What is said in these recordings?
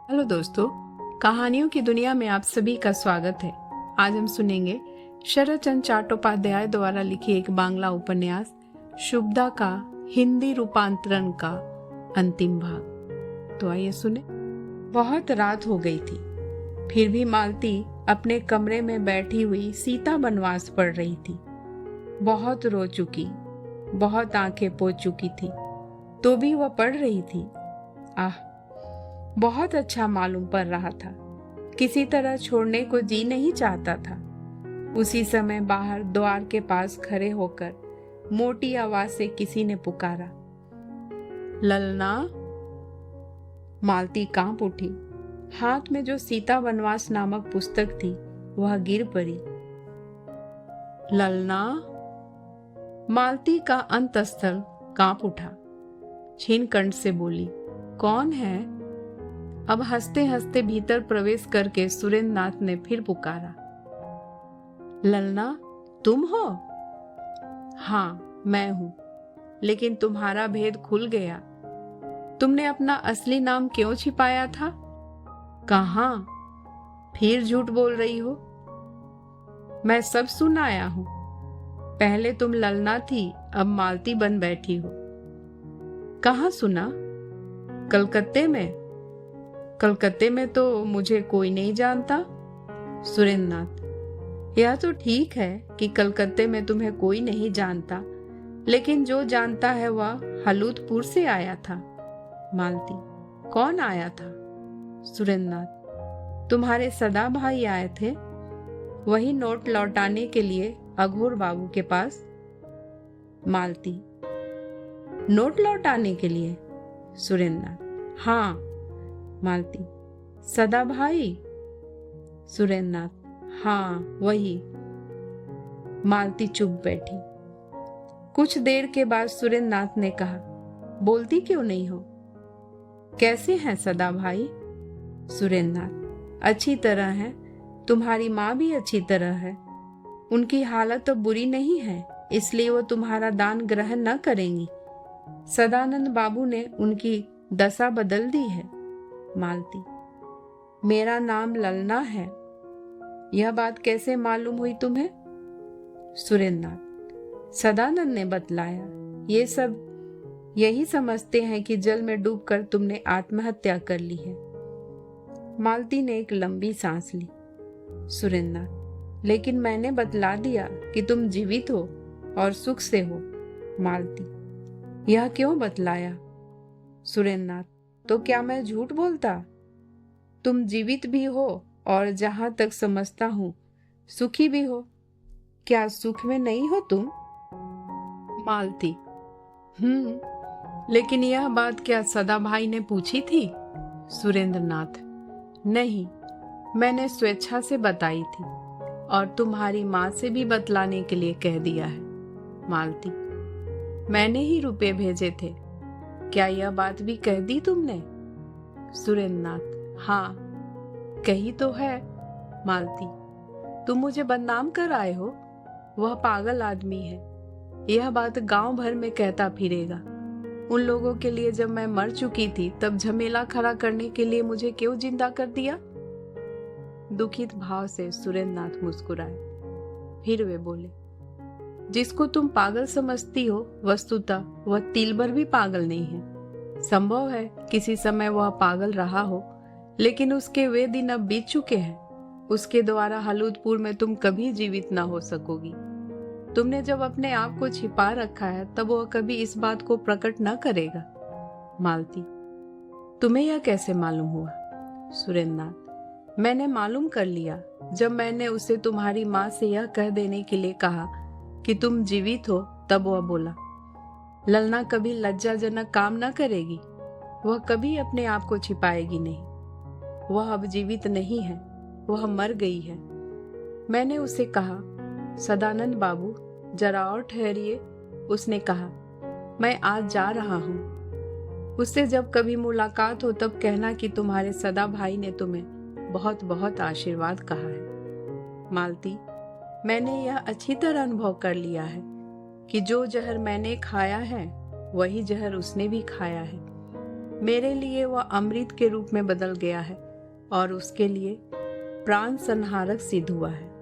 Hello दोस्तों, कहानियों की दुनिया में आप सभी का स्वागत है। आज हम सुनेंगे शरत चंद्र चट्टोपाध्याय द्वारा लिखी एक बांग्ला उपन्यास शुभदा का हिंदी रूपांतरण का अंतिम भाग। तो आइए सुने। बहुत रात हो गई थी, फिर भी मालती अपने कमरे में बैठी हुई सीता वनवास पढ़ रही थी। बहुत रो चुकी, बहुत आंखें पोंछ चुकी थी, तो भी वह पढ़ रही थी। आह, बहुत अच्छा मालूम पड़ रहा था। किसी तरह छोड़ने को जी नहीं चाहता था। उसी समय बाहर द्वार के पास खड़े होकर मोटी आवाज से किसी ने पुकारा, ललना। मालती कांप उठी। हाथ में जो सीता वनवास नामक पुस्तक थी वह गिर पड़ी। ललना। मालती का अंतस्थल कांप उठा। छीन कंठ से बोली, कौन है? अब हंसते हंसते भीतर प्रवेश करके सुरेंद्र नाथ ने फिर पुकारा, ललना, तुम हो? हाँ, मैं हूं, लेकिन तुम्हारा भेद खुल गया। तुमने अपना असली नाम क्यों छिपाया था? कहाँ? फिर झूठ बोल रही हो। मैं सब सुन आया हूं। पहले तुम ललना थी, अब मालती बन बैठी हो। कहाँ सुना? कलकत्ते में। कलकत्ते में तो मुझे कोई नहीं जानता। सुरेंद्र नाथ, यह तो ठीक है कि कलकत्ते में तुम्हें कोई नहीं जानता, लेकिन जो जानता है वह हलूदपुर से आया था। मालती, कौन आया था? सुरेंद्र नाथ, तुम्हारे सदा भाई आए थे, वही नोट लौटाने के लिए अघोर बाबू के पास। मालती, नोट लौटाने के लिए? सुरेंद्र नाथ, हाँ। मालती, सदा भाई? सुरेंद्र नाथ, हाँ वही। मालती चुप बैठी। कुछ देर के बाद सुरेंद्र नाथ ने कहा, बोलती क्यों नहीं हो? कैसे हैं सदा भाई? सुरेंद्र नाथ, अच्छी तरह है। तुम्हारी माँ भी अच्छी तरह है। उनकी हालत तो बुरी नहीं है, इसलिए वो तुम्हारा दान ग्रहण न करेंगी। सदानंद बाबू ने उनकी दशा बदल दी है। मालती, मेरा नाम ललना है, यह बात कैसे मालूम हुई तुम्हें? सुरेंद्र नाथ, सदानंद ने बतलाया। ये सब यही समझते हैं कि जल में डूबकर तुमने आत्महत्या कर ली है। मालती ने एक लंबी सांस ली। सुरेंद्र नाथ, लेकिन मैंने बतला दिया कि तुम जीवित हो और सुख से हो। मालती, यह क्यों बतलाया? सुरेंद्र नाथ, तो क्या मैं झूठ बोलता? तुम जीवित भी हो और जहां तक समझता हूं सुखी भी हो। क्या सुख में नहीं हो तुम? मालती, लेकिन यह बात क्या सदा भाई ने पूछी थी? सुरेंद्र नाथ, नहीं, मैंने स्वेच्छा से बताई थी और तुम्हारी माँ से भी बतलाने के लिए कह दिया है। मालती, मैंने ही रुपए भेजे थे, क्या यह बात भी कह दी तुमने? सुरेंद्र नाथ, हाँ, कही तो है। मालती, तुम मुझे बदनाम कर आए हो। वह पागल आदमी है, यह बात गांव भर में कहता फिरेगा। उन लोगों के लिए जब मैं मर चुकी थी तब झमेला खड़ा करने के लिए मुझे क्यों जिंदा कर दिया? दुखित भाव से सुरेंद्र नाथ मुस्कुराए। फिर वे बोले, जिसको तुम पागल समझती हो वस्तुतः वह तिल भर भी पागल नहीं है। संभव है किसी समय वह पागल रहा हो, लेकिन उसके वे दिन अब बीत चुके हैं। उसके द्वारा हलूदपुर में तुम कभी जीवित न हो सकोगी। तुमने जब अपने आप को छिपा रखा है तब वह कभी इस बात को प्रकट न करेगा। मालती, तुम्हें यह कैसे मालूम हुआ? सुरेंद्र नाथ, मैंने मालूम कर लिया जब मैंने उसे तुम्हारी माँ से यह कह देने के लिए कहा कि तुम जीवित हो, तब वह बोला, ललना कभी लज्जाजनक काम न करेगी, वह कभी अपने आप को छिपाएगी नहीं। वह अब जीवित नहीं है, वह मर गई है। मैंने उसे कहा, सदानंद बाबू जरा और ठहरिए। उसने कहा, मैं आज जा रहा हूँ। उससे जब कभी मुलाकात हो तब कहना कि तुम्हारे सदा भाई ने तुम्हें बहुत बहुत आशीर्वाद कहा है। मालती, मैंने यह अच्छी तरह अनुभव कर लिया है कि जो जहर मैंने खाया है वही जहर उसने भी खाया है। मेरे लिए वह अमृत के रूप में बदल गया है और उसके लिए प्राण संहारक सिद्ध हुआ है।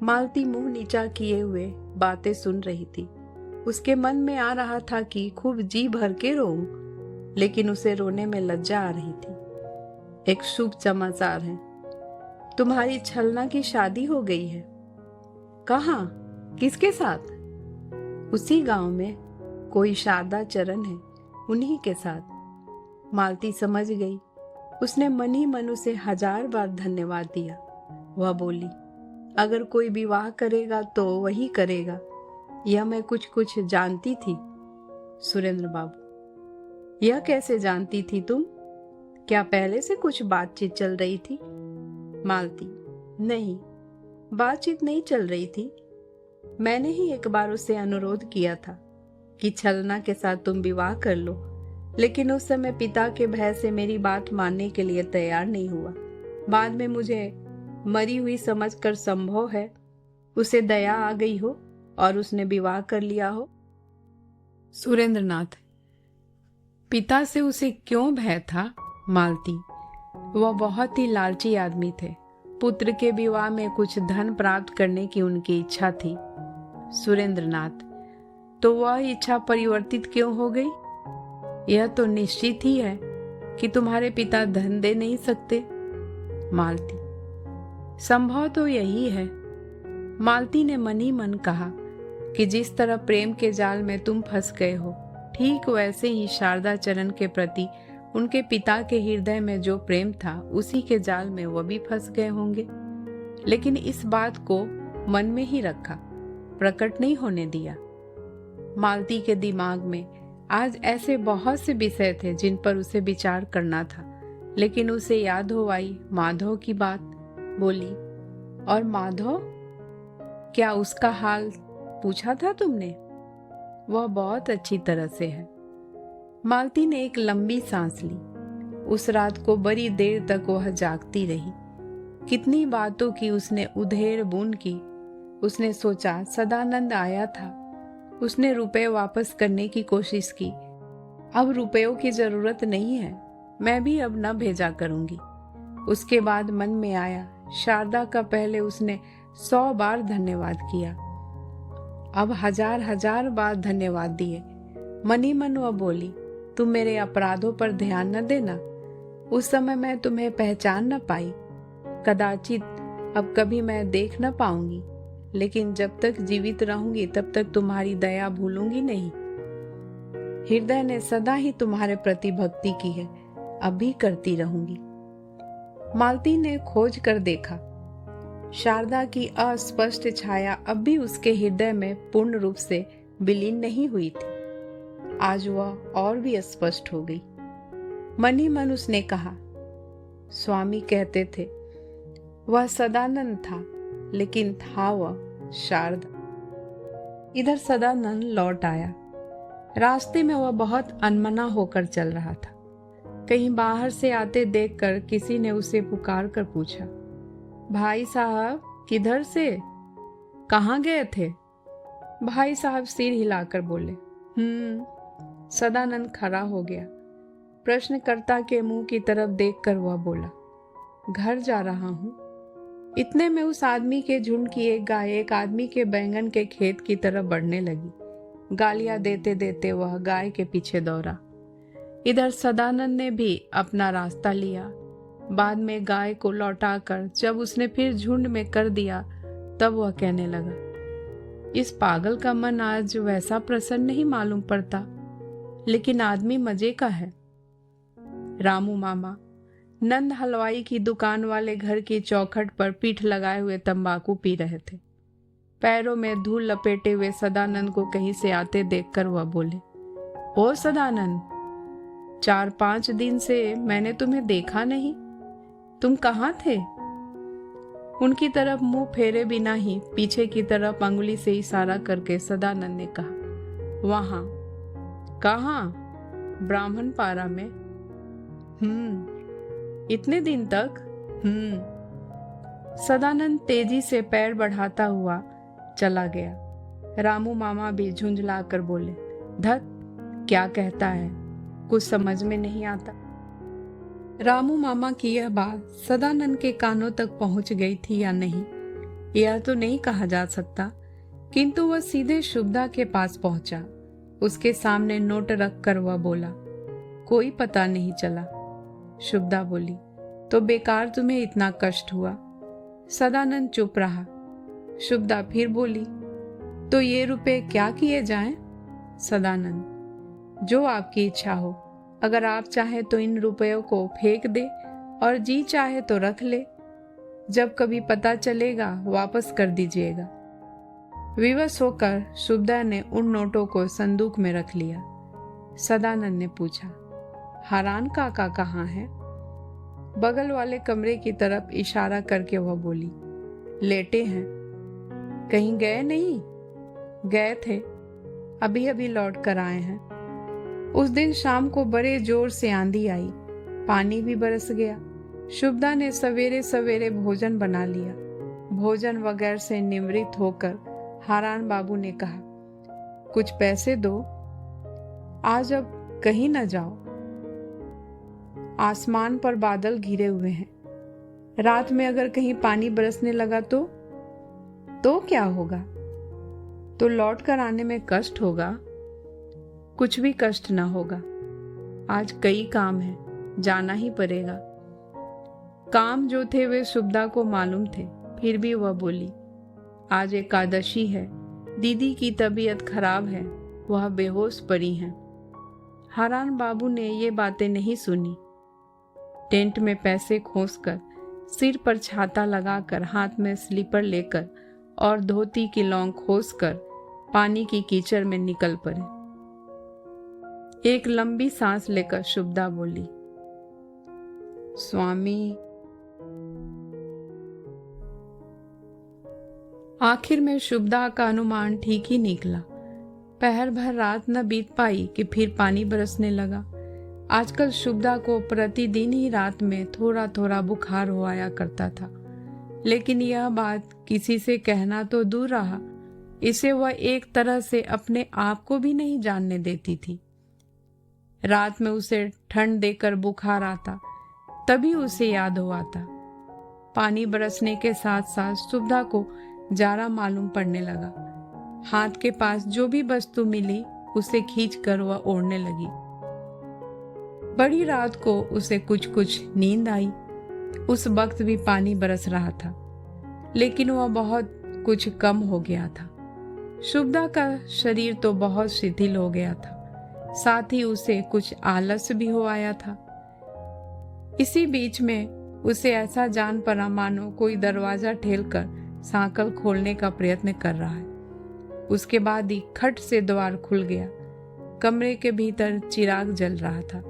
मालती मुंह नीचा किए हुए बातें सुन रही थी। उसके मन में आ रहा था कि खूब जी भर के रोऊं, लेकिन उसे रोने में लज्जा आ रही थी। एक शुभ समाचार है, तुम्हारी छलना की शादी हो गई है। कहाँ? किसके साथ? उसी गांव में कोई शारदा चरण है, उन्हीं के साथ। मालती समझ गई। उसने मन ही मन उसे 1000 बार धन्यवाद दिया। वह बोली, अगर कोई विवाह करेगा तो वही करेगा, यह मैं कुछ कुछ जानती थी। सुरेंद्र बाबू, यह कैसे जानती थी तुम? क्या पहले से कुछ बातचीत चल रही थी? मालती, नहीं, बातचीत नहीं चल रही थी। मैंने ही एक बार उसे अनुरोध किया था कि छलना के साथ तुम विवाह कर लो, लेकिन उस समय पिता के भय से मेरी बात मानने के लिए तैयार नहीं हुआ। बाद में मुझे मरी हुई समझकर संभव है उसे दया आ गई हो और उसने विवाह कर लिया हो। सुरेंद्रनाथ, पिता से उसे क्यों भय था? मालती, वह बहुत ही लालची आदमी थे। पुत्र के विवाह में कुछ धन प्राप्त करने की उनकी इच्छा थी। सुरेंद्रनाथ, तो वह इच्छा परिवर्तित क्यों हो गई? यह तो निश्चित ही है कि तुम्हारे पिता धन दे नहीं सकते। मालती, संभव तो यही है। मालती ने मन ही मन कहा कि जिस तरह प्रेम के जाल में तुम फंस गए हो, ठीक वैसे ही शारदा चरण के प्रति उनके पिता के हृदय में जो प्रेम था, उसी के जाल में वह भी फंस गए होंगे। लेकिन इस बात को मन में ही रखा, प्रकट नहीं होने दिया। मालती के दिमाग में आज ऐसे बहुत से विषय थे जिन पर उसे विचार करना था, लेकिन उसे याद हो आई माधव की बात। बोली, और माधव, क्या उसका हाल पूछा था तुमने? वह बहुत अच्छी तरह से है। मालती ने एक लंबी सांस ली। उस रात को बड़ी देर तक वह जागती रही। कितनी बातों की उसने उधेड़ बुन की। उसने सोचा सदानंद आया था, उसने रुपए वापस करने की कोशिश की। अब रुपयों की जरूरत नहीं है, मैं भी अब न भेजा करूंगी। उसके बाद मन में आया शारदा का पहले उसने 100 बार धन्यवाद किया, अब 1000 बार धन्यवाद दिए। मन ही मन वह बोली, तुम मेरे अपराधों पर ध्यान न देना। उस समय मैं तुम्हें पहचान न पाई, कदाचित अब कभी मैं देख न पाऊंगी, लेकिन जब तक जीवित रहूंगी तब तक तुम्हारी दया भूलूंगी नहीं। हृदय ने सदा ही तुम्हारे प्रति भक्ति की है, अब भी करती रहूंगी। मालती ने खोज कर देखा, शारदा की अस्पष्ट छाया अब भी उसके हृदय में पूर्ण रूप से विलीन नहीं हुई थी। आज वह और भी स्पष्ट हो गई। मन ही मन उसने कहा, स्वामी कहते थे वह सदानंद था, लेकिन था वह शारदा। इधर सदानंद लौट आया। रास्ते में वह बहुत अनमना होकर चल रहा था। कहीं बाहर से आते देखकर किसी ने उसे पुकार कर पूछा, भाई साहब किधर से, कहाँ गए थे? भाई साहब सिर हिलाकर बोले, सदानंद खड़ा हो गया। प्रश्नकर्ता के मुंह की तरफ देखकर वह बोला, घर जा रहा हूं। इतने में उस आदमी के झुंड की एक गाय एक आदमी के बैंगन के खेत की तरफ बढ़ने लगी। गालियां देते देते वह गाय के पीछे दौड़ा। इधर सदानंद ने भी अपना रास्ता लिया। बाद में गाय को लौटाकर जब उसने फिर झुंड में कर दिया, तब वह कहने लगा, इस पागल का मन आज वैसा प्रसन्न नहीं मालूम पड़ता, लेकिन आदमी मजे का है। रामू मामा नंद हलवाई की दुकान वाले घर की चौखट पर पीठ लगाए हुए तंबाकू पी रहे थे। पैरों में धूल लपेटे हुए सदानंद को कहीं से आते देखकर वह बोले, ओ सदानंद, 4-5 दिन से मैंने तुम्हें देखा नहीं, तुम कहाँ थे? उनकी तरफ मुंह फेरे बिना ही पीछे की तरफ अंगुली से इशारा करके सदानंद ने कहा, वहां। कहाँ? ब्राह्मणपारा में। इतने दिन तक? सदानंद तेजी से पैर बढ़ाता हुआ चला गया। रामू मामा भी झुंझला कर बोले, धत, क्या कहता है? कुछ समझ में नहीं आता। रामू मामा की यह बात सदानंद के कानों तक पहुंच गई थी या नहीं, यह तो नहीं कहा जा सकता, किंतु वह सीधे शुभदा के पास पहुंचा। उसके सामने नोट रख कर वह बोला, कोई पता नहीं चला। शुभदा बोली, तो बेकार तुम्हें इतना कष्ट हुआ। सदानंद चुप रहा। शुभदा फिर बोली, तो ये रुपए क्या किए जाएं? सदानंद, जो आपकी इच्छा हो। अगर आप चाहे तो इन रुपयों को फेंक दे और जी चाहे तो रख ले। जब कभी पता चलेगा वापस कर दीजिएगा। विवश होकर शुभदा ने उन नोटों को संदूक में रख लिया। सदानंद ने पूछा, हारान काका कहाँ है? बगल वाले कमरे की तरफ इशारा करके वह बोली, लेटे हैं। कहीं गए नहीं? गए थे, अभी अभी लौट कर आए हैं। उस दिन शाम को बड़े जोर से आंधी आई, पानी भी बरस गया। शुभदा ने सवेरे सवेरे भोजन बना लिया। भोजन वगैरह से निवृत्त होकर हारान बाबू ने कहा, कुछ पैसे दो, आज अब कहीं न जाओ। आसमान पर बादल घिरे हुए हैं। रात में अगर कहीं पानी बरसने लगा तो क्या होगा? तो लौट कर आने में कष्ट होगा। कुछ भी कष्ट ना होगा। आज कई काम है, जाना ही पड़ेगा। काम जो थे वे शुभदा को मालूम थे, फिर भी वह बोली, आज एकादशी है, दीदी की तबीयत खराब है, वह बेहोश पड़ी हैं। हारान बाबू ने ये बातें नहीं सुनी। टेंट में पैसे खोसकर, सिर पर छाता लगाकर, हाथ में स्लीपर लेकर और धोती की लौंग खोसकर पानी की कीचड़ में निकल पड़े। एक लंबी सांस लेकर शुभदा बोली, स्वामी। आखिर में शुभदा का अनुमान ठीक ही निकला। पहर भर रात न बीत पाई कि फिर पानी बरसने लगा। आजकल शुभदा को प्रतिदिन ही रात में थोड़ा थोड़ा बुखार हो आया करता था, लेकिन यह बात किसी से कहना तो दूर रहा, इसे वह एक तरह से अपने आप को भी नहीं जानने देती थी। रात में उसे ठंड देकर बुखार आता, तभी उसे याद हो आता। पानी बरसने के साथ साथ शुभदा को जाड़ा मालूम पड़ने लगा। हाथ के पास जो भी वस्तु मिली उसे खींचकर वह ओढ़ने लगी। बड़ी रात को उसे कुछ कुछ नींद आई। उस वक्त भी पानी बरस रहा था, लेकिन वह बहुत कुछ कम हो गया था। शुभदा का शरीर तो बहुत शिथिल हो गया था, साथ ही उसे कुछ आलस भी हो आया था। इसी बीच में उसे ऐसा जान पड़ा मानो कोई दरवाजा ठेलकर सांकल खोलने का प्रयत्न कर रहा है। उसके बाद ही खट से द्वार खुल गया। कमरे के भीतर चिराग जल रहा था।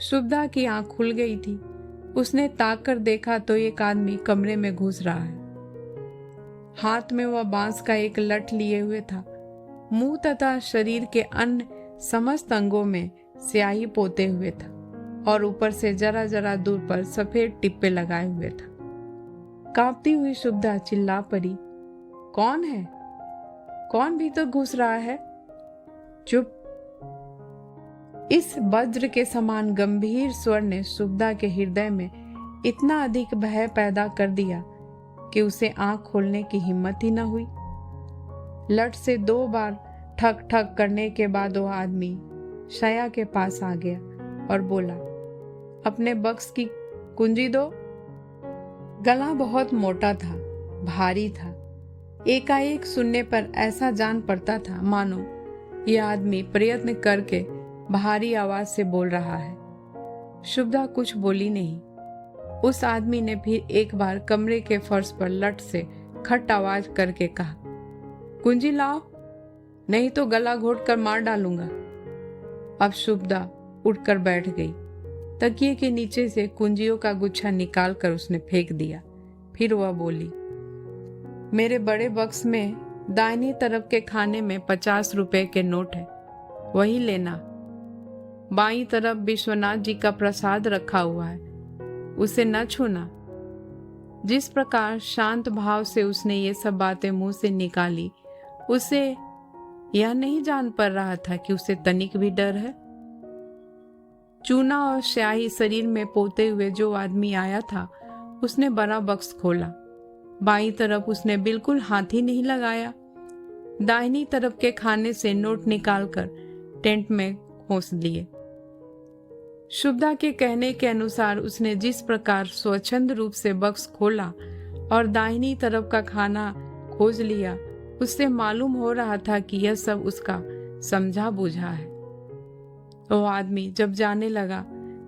शुभदा की आंख खुल गई थी। उसने ताक कर देखा तो एक आदमी कमरे में घुस रहा है। हाथ में वह बांस का एक लठ लिए हुए था। मुंह तथा शरीर के अन्य समस्त अंगों में स्याही पोते हुए था और ऊपर से जरा जरा दूर पर सफेद टिप्पे लगाए हुए था। कांपती हुई शुभदा चिल्ला पड़ी, कौन है? कौन भीतर घुस रहा है? चुप। इस वज्र के समान गंभीर स्वर ने शुभदा के हृदय में इतना अधिक भय पैदा कर दिया कि उसे आंख खोलने की हिम्मत ही न हुई। लठ से 2 बार ठक ठक करने के बाद वो आदमी शया के पास आ गया और बोला, अपने बक्स की कुंजी दो। गला बहुत मोटा था, भारी था। एकाएक सुनने पर ऐसा जान पड़ता था मानो यह आदमी प्रयत्न करके भारी आवाज से बोल रहा है। शुभदा कुछ बोली नहीं। उस आदमी ने फिर एक बार कमरे के फर्श पर लठ से खट आवाज करके कहा, कुंजी लाओ, नहीं तो गला घोट कर मार डालूंगा। अब शुभदा उठकर बैठ गई। तकिए के नीचे से कुंजियों का गुच्छा निकाल कर उसने फेंक दिया। फिर वह बोली, मेरे बड़े बक्स में दाहिनी तरफ के खाने में 50 रुपए के नोट है, वही लेना। बाईं तरफ विश्वनाथ जी का प्रसाद रखा हुआ है, उसे न छूना। जिस प्रकार शांत भाव से उसने ये सब बातें मुंह से निकाली, उसे यह नहीं जान पड़ रहा था कि उसे तनिक भी डर है। चूना और स्याही शरीर में पोते हुए जो आदमी आया था उसने बड़ा बक्स खोला। बाईं तरफ उसने बिल्कुल हाथ ही नहीं लगाया। दाहिनी तरफ के खाने से नोट निकालकर टेंट में खोस लिए। शुभदा के कहने के अनुसार उसने जिस प्रकार स्वच्छंद रूप से बक्स खोला और दाहिनी तरफ का खाना खोज लिया, उससे मालूम हो रहा था कि यह सब उसका समझा बूझा है। वो आदमी जब जाने लगा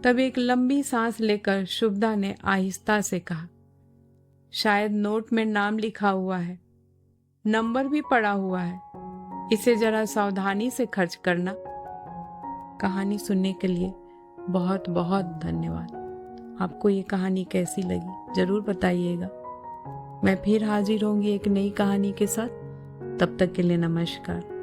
तब एक लंबी सांस लेकर शुभदा ने आहिस्ता से कहा, शायद नोट में नाम लिखा हुआ है, नंबर भी पड़ा हुआ है, इसे जरा सावधानी से खर्च करना। कहानी सुनने के लिए बहुत बहुत धन्यवाद। आपको ये कहानी कैसी लगी जरूर बताइएगा। मैं फिर हाजिर होंगी एक नई कहानी के साथ। तब तक के लिए नमस्कार।